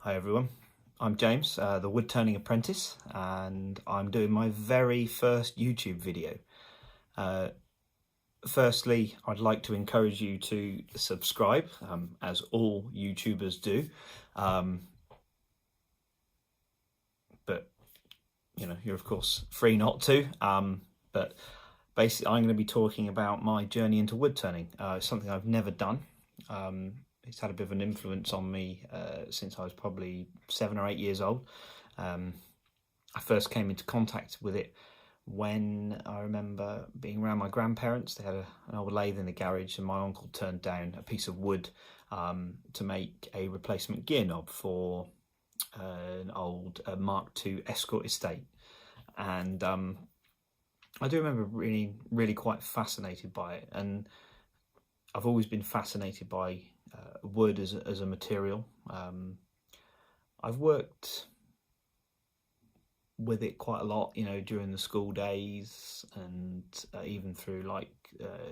Hi everyone, I'm James, the wood turning apprentice, and I'm doing my very first YouTube video. Firstly, I'd like to encourage you to subscribe, as all YouTubers do, but you're of course free not to. But basically, I'm going to be talking about my journey into wood turning. It's something I've never done. It's had a bit of an influence on me since I was probably 7 or 8 years old. I first came into contact with it when I remember being around my grandparents. They had an old lathe in the garage, and my uncle turned down a piece of wood to make a replacement gear knob for an old Mark II Escort estate. And I do remember really quite fascinated by it, and I've always been fascinated by wood as a material. I've worked with it quite a lot, during the school days, and even through like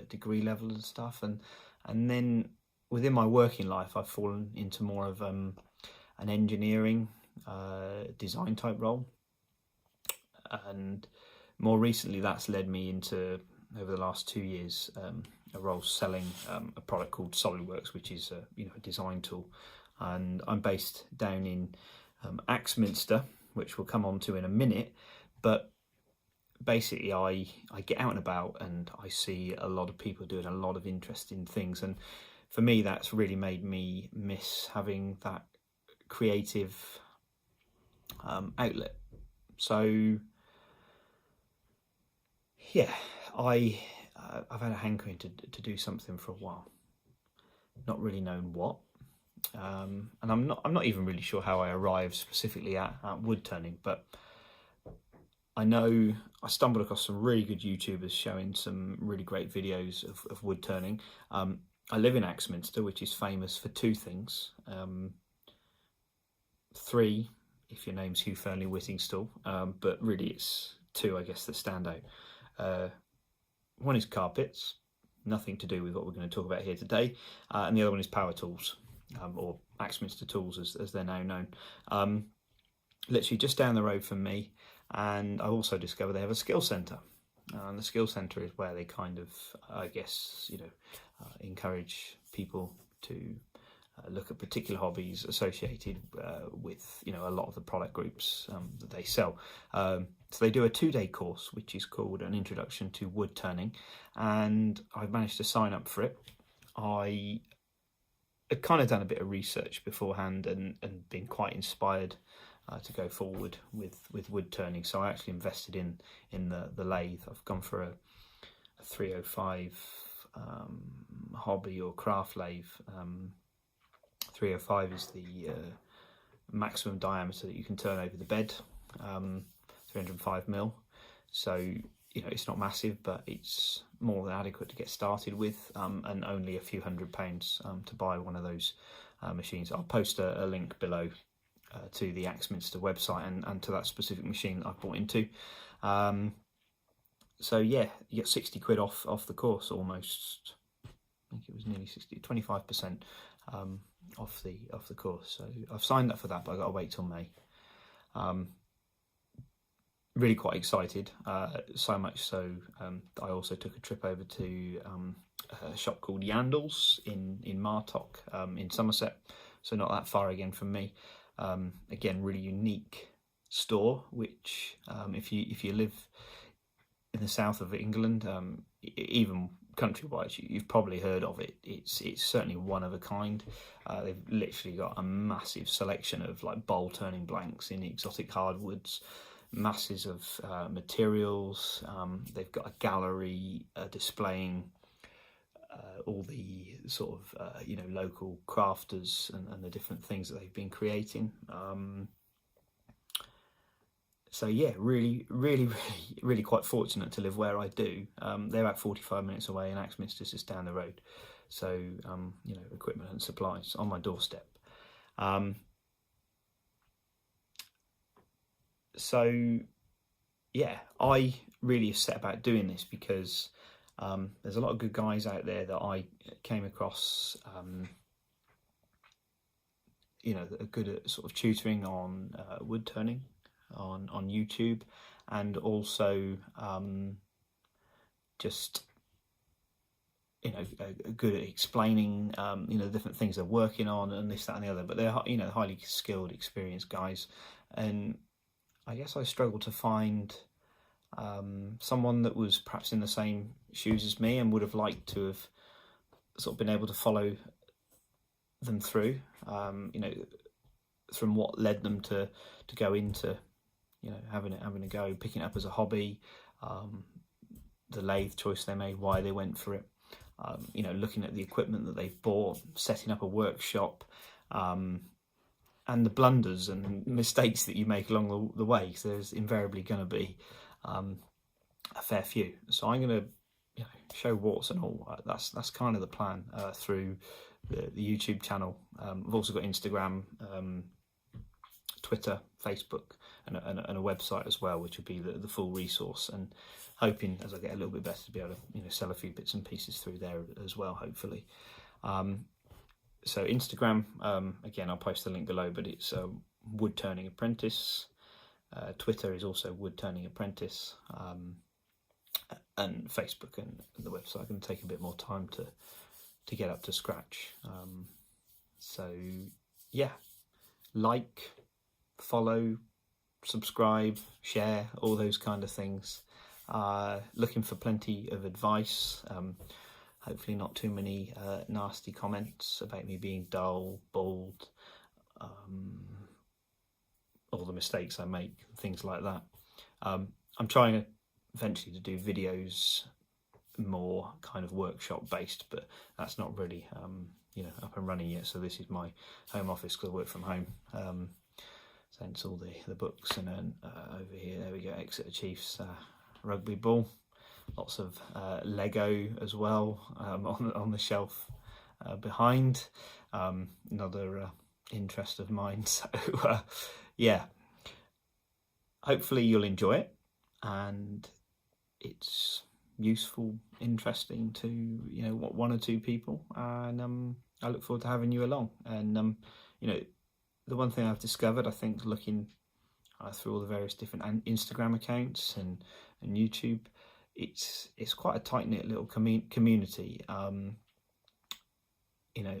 degree level and stuff. And then within my working life, I've fallen into more of an engineering design type role, and more recently that's led me into, over the last 2 years, a role selling a product called SolidWorks, which is a design tool. And I'm based down in Axminster, which we'll come on to in a minute. But basically I get out and about, and I see a lot of people doing a lot of interesting things, and for me that's really made me miss having that creative outlet. So yeah, I've had a hankering to do something for a while, not really known what, and I'm not even really sure how I arrived specifically at wood turning. But I know I stumbled across some really good YouTubers showing some really great videos of wood turning. I live in Axminster, which is famous for two things. Three, if your name's Hugh Fernley Whittingstall, but really it's two, I guess, that stand out. One is carpets, nothing to do with what we're going to talk about here today, and the other one is power tools, or Axminster Tools as they're now known. Literally just down the road from me. And I also discovered they have a skill centre, and the skill centre is where they kind of, I guess, encourage people to look at particular hobbies associated with a lot of the product groups that they sell. So they do a 2-day course which is called an Introduction to Wood Turning, and I've managed to sign up for it. I had kind of done a bit of research beforehand and been quite inspired to go forward with wood turning, so I actually invested in the lathe. I've gone for a 305 hobby or craft lathe. 305 is the maximum diameter that you can turn over the bed, 305mm. So it's not massive, but it's more than adequate to get started with, and only a few £100 to buy one of those machines. I'll post a link below to the Axminster website and to that specific machine that I've bought into. So yeah, you get 60 quid off the course, almost. I think it was nearly 25% off the course. So I've signed up for that, but I've got to wait till May. Really quite excited, so much so I also took a trip over to a shop called Yandles in Martock, in Somerset, so not that far again from me. Again, really unique store, which if you live in the south of England, even country-wise, you've probably heard of it. It's certainly one of a kind. They've literally got a massive selection of like bowl turning blanks in exotic hardwoods, masses of materials. They've got a gallery displaying all the sort of local crafters and the different things that they've been creating. So yeah, really quite fortunate to live where I do. They're about 45 minutes away, and Axminster's just down the road. So equipment and supplies on my doorstep. So yeah, I really have set about doing this because there's a lot of good guys out there that I came across are good at sort of tutoring on wood turning on YouTube, and also just good at explaining different things they're working on and this, that, and the other. But they're highly skilled, experienced guys, and I guess I struggled to find someone that was perhaps in the same shoes as me and would have liked to have sort of been able to follow them through, from what led them to go into, having a go, picking it up as a hobby, the lathe choice they made, why they went for it, looking at the equipment that they've bought, setting up a workshop, and the blunders and mistakes that you make along the way. So there's invariably going to be a fair few. So I'm going to show warts and all. That's kind of the plan through the YouTube channel. I've also got Instagram, Twitter, Facebook, and a website as well, which would be the full resource, and hoping as I get a little bit better to be able to sell a few bits and pieces through there as well, hopefully. So Instagram, again, I'll post the link below, but it's Wood Turning Apprentice. Twitter is also Wood Turning Apprentice, and Facebook and the website are going to take a bit more time to get up to scratch. So yeah, like, follow, subscribe, share, all those kind of things. Looking for plenty of advice. Hopefully not too many nasty comments about me being dull, bald, all the mistakes I make, things like that. I'm trying eventually to do videos more kind of workshop based, but that's not really up and running yet. So this is my home office because I work from home. So it's all the books, and then over here, there we go, Exeter Chiefs rugby ball. Lots of Lego as well on the shelf behind. Another interest of mine. So yeah, hopefully you'll enjoy it, and it's useful, interesting to one or two people, and I look forward to having you along. And the one thing I've discovered, I think, looking through all the various different Instagram accounts and YouTube, it's quite a tight-knit little community.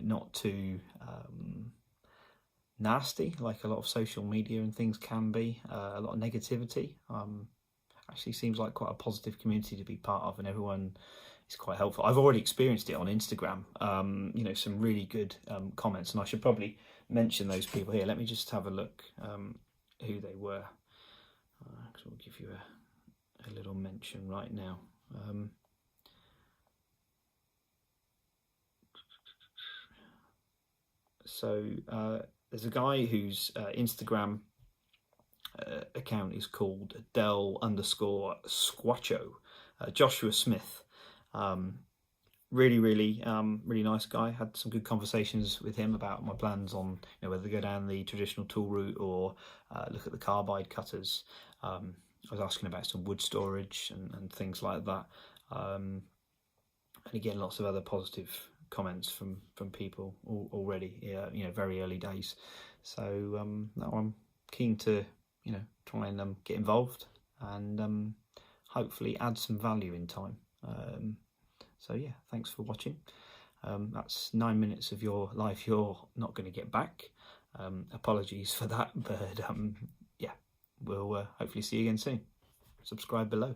Not too nasty like a lot of social media and things can be. A lot of negativity. Actually seems like quite a positive community to be part of, and everyone is quite helpful. I've already experienced it on Instagram. Some really good comments, and I should probably mention those people here. Let me just have a look who they were, because we'll give you a little mention right now. So there's a guy whose Instagram account is called Del_Squatcho, Joshua Smith. Really nice guy. Had some good conversations with him about my plans on whether to go down the traditional tool route or look at the carbide cutters. I was asking about some wood storage and things like that, and again lots of other positive comments from people already. Very early days. So now I'm keen to try and get involved and hopefully add some value in time. So yeah, thanks for watching. That's 9 minutes of your life you're not going to get back. Apologies for that, but yeah, we'll hopefully see you again soon. Subscribe below.